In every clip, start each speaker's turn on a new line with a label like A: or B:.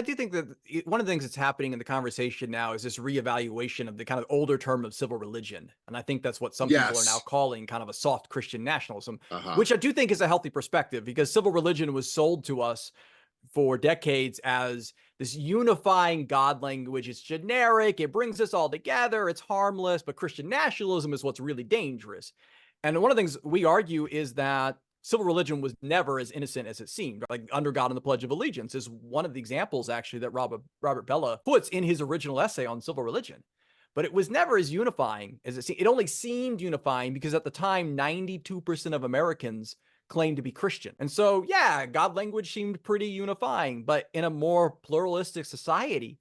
A: I do think that one of the things that's happening in the conversation now is this reevaluation of the kind of older term of civil religion. And I think that's what some people are now
B: Yes.
A: calling kind of a soft Christian nationalism,
B: Uh-huh.
A: which I do think is a healthy perspective because civil religion was sold to us for decades as this unifying God language. It's generic, it brings us all together, it's harmless, but Christian nationalism is what's really dangerous. And one of the things we argue is that civil religion was never as innocent as it seemed. Like under God and the Pledge of Allegiance is one of the examples actually that Robert Bellah puts in his original essay on civil religion. But it was never as unifying as it seemed. It only seemed unifying because at the time, 92% of Americans claimed to be Christian. And so, yeah, God language seemed pretty unifying, but in a more pluralistic society,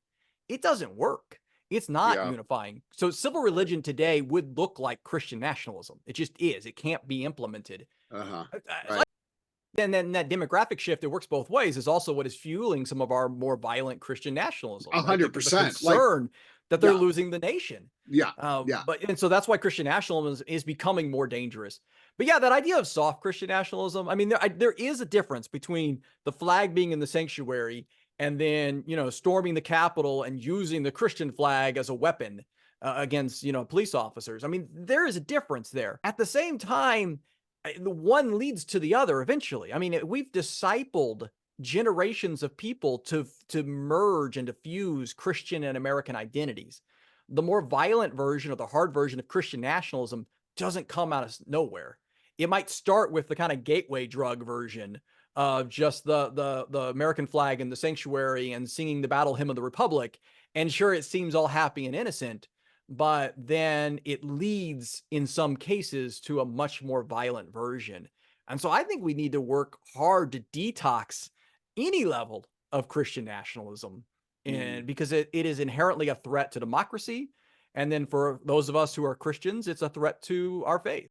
A: it doesn't work. It's not
B: Yeah.
A: unifying. So civil religion today would look like Christian nationalism. It just is. It can't be implemented.
B: Uh-huh.
A: Like
B: Right.
A: then that demographic shift, it works both ways, is also what is fueling some of our more violent Christian
B: A
A: nationalism, right?
B: hundred
A: That there's a
B: percent. Like,
A: concern that they're
B: yeah,
A: losing the nation.
B: yeah, yeah.
A: And so that's why Christian nationalism is becoming more dangerous. But yeah, that idea of soft Christian nationalism, I mean, there is a difference between the flag being in the sanctuary and then, storming the Capitol and using the Christian flag as a weapon against, police officers. I mean, there is a difference there. At the same time, the one leads to the other eventually. I mean, we've discipled generations of people to merge and to fuse Christian and American identities. The more violent version or the hard version of Christian nationalism doesn't come out of nowhere. It might start with the kind of gateway drug version of just the American flag and the sanctuary and singing the battle hymn of the Republic. And sure, it seems all happy and innocent, but then it leads in some cases to a much more violent version. And so I think we need to work hard to detox any level of Christian nationalism,
B: Mm.
A: and because it is inherently a threat to democracy. And then for those of us who are Christians, it's a threat to our faith.